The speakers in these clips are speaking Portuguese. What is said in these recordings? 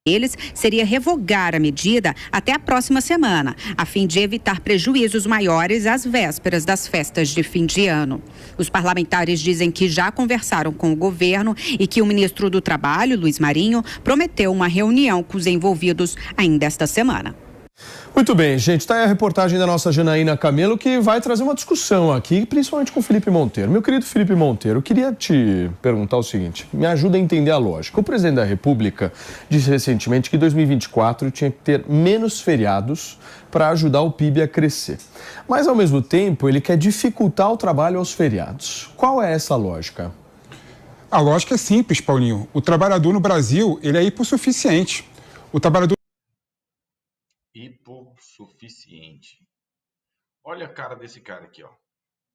Eles seria revogar a medida até a próxima semana, a fim de evitar prejuízos maiores às vésperas das festas de fim de ano. Os parlamentares dizem que já conversaram com o governo e que o ministro do Trabalho, Luiz Marinho, prometeu uma reunião com os envolvidos ainda esta semana. Muito bem, gente, está aí a reportagem da nossa Janaína Camelo, que vai trazer uma discussão aqui, principalmente com o Felipe Monteiro. Meu querido Felipe Monteiro, eu queria te perguntar o seguinte, me ajuda a entender a lógica. O presidente da República disse recentemente que 2024 tinha que ter menos feriados para ajudar o PIB a crescer. Mas, ao mesmo tempo, ele quer dificultar o trabalho aos feriados. Qual é essa lógica? A lógica é simples, Paulinho. O trabalhador no Brasil, ele é hipossuficiente. O trabalhador hipossuficiente. Olha a cara desse cara aqui, ó.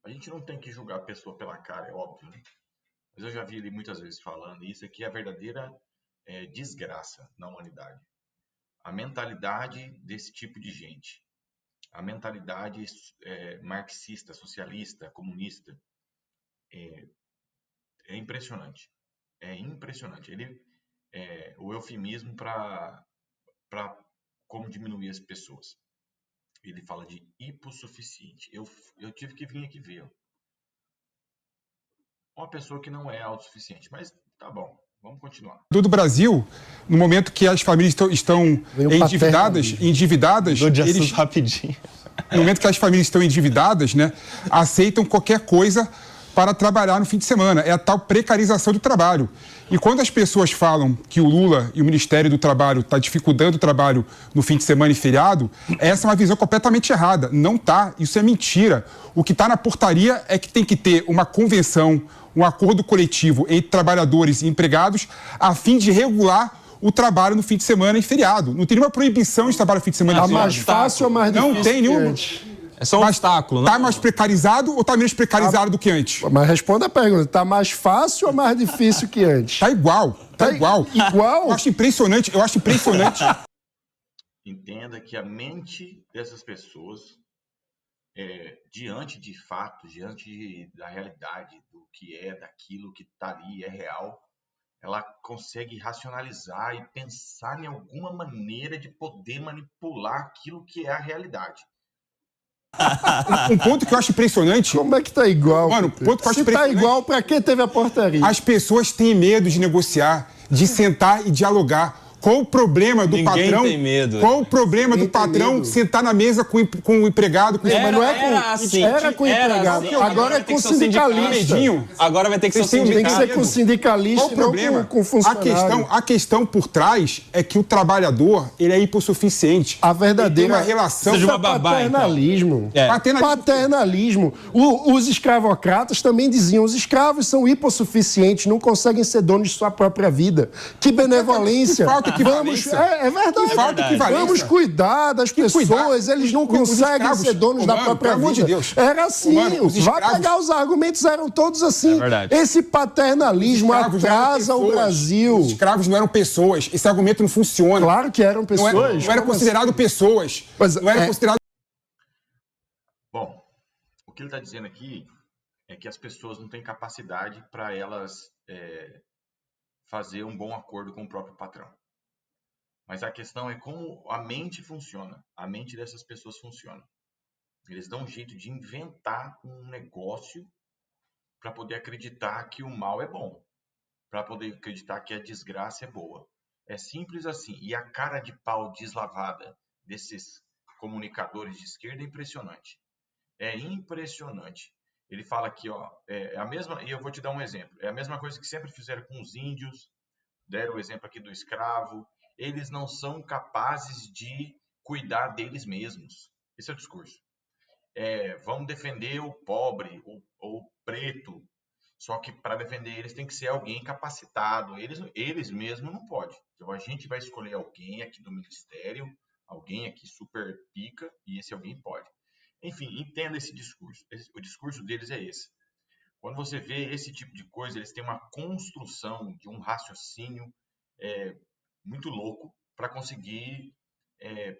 A gente não tem que julgar a pessoa pela cara, é óbvio, né? Mas eu já vi ele muitas vezes falando, e isso aqui é a verdadeira desgraça na humanidade. A mentalidade desse tipo de gente. A mentalidade marxista, socialista, comunista. É impressionante. É impressionante. Ele o eufemismo para como diminuir as pessoas. Ele fala de hipossuficiente. Eu tive que vir aqui ver. Uma pessoa que não é autossuficiente, mas tá bom, vamos continuar. Do Brasil, no momento que as famílias estão endividadas, eles rapidinho. No momento que as famílias estão endividadas, né, aceitam qualquer coisa para trabalhar no fim de semana. É a tal precarização do trabalho. E quando as pessoas falam que o Lula e o Ministério do Trabalho está dificultando o trabalho no fim de semana e feriado, essa é uma visão completamente errada. Não está, isso é mentira. O que está na portaria é que tem que ter uma convenção, um acordo coletivo entre trabalhadores e empregados a fim de regular o trabalho no fim de semana e feriado. Não tem nenhuma proibição de trabalho no fim de semana e feriado. Tá mais fácil ou mais difícil? Não tem nenhuma. É só um obstáculo, né? Está mais precarizado ou está menos precarizado do que antes? Mas responda a pergunta. Está mais fácil ou mais difícil que antes? Está igual. Está igual. Igual? Eu acho impressionante. Entenda que a mente dessas pessoas, diante de fatos, diante da realidade, do que é, daquilo que está ali, é real, ela consegue racionalizar e pensar em alguma maneira de poder manipular aquilo que é a realidade. Um ponto que eu acho impressionante... Como é que tá igual? Mano, um ponto que eu acho Se tá impressionante... igual, pra que teve a portaria? As pessoas têm medo de negociar, de sentar e dialogar. Qual o problema do patrão? Tem medo. Qual o problema do patrão sentar na mesa com o empregado? Mas não é com, era com o empregado. Assim, agora é com o sindicalista. Agora vai ter que ser o Tem que sindicato. ser com o sindicalista. Qual o problema? Não com funcionário. A questão por trás é que o trabalhador, ele é hipossuficiente. A verdadeira... Ele tem uma relação... Seja uma babá, paternalismo. então. Paternalismo. Os escravocratas também diziam, os escravos são hipossuficientes, não conseguem ser donos de sua própria vida. Que benevolência. É verdade. Falta equivalência. Vamos cuidar das pessoas, eles não conseguem ser donos da própria vida. De Deus. Era assim. Vai pegar os argumentos, eram todos assim. Esse paternalismo atrasa o Brasil. Os escravos não eram pessoas. Esse argumento não funciona. Claro que eram pessoas. Não era considerado pessoas. Não era considerado... Bom, o que ele está dizendo aqui é que as pessoas não têm capacidade para elas fazer um bom acordo com o próprio patrão. Mas a questão é como a mente funciona. A mente dessas pessoas funciona. Eles dão um jeito de inventar um negócio para poder acreditar que o mal é bom. Para poder acreditar que a desgraça é boa. É simples assim. E a cara de pau deslavada desses comunicadores de esquerda é impressionante. É impressionante. Ele fala aqui, ó, a mesma, e eu vou te dar um exemplo. É a mesma coisa que sempre fizeram com os índios. Deram o exemplo aqui do escravo. Eles não são capazes de cuidar deles mesmos. Esse é o discurso. Vão defender o pobre, o preto. Só que para defender eles tem que ser alguém capacitado. Eles mesmos não podem. Então a gente vai escolher alguém aqui do ministério, alguém aqui super pica, e esse alguém pode. Enfim, entenda esse discurso. O discurso deles é esse. Quando você vê esse tipo de coisa, eles têm uma construção de um raciocínio muito louco para conseguir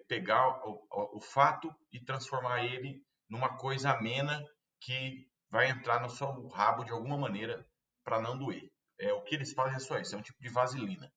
pegar o fato e transformar ele numa coisa amena que vai entrar no seu rabo de alguma maneira para não doer. O que eles fazem é só isso, é um tipo de vaselina.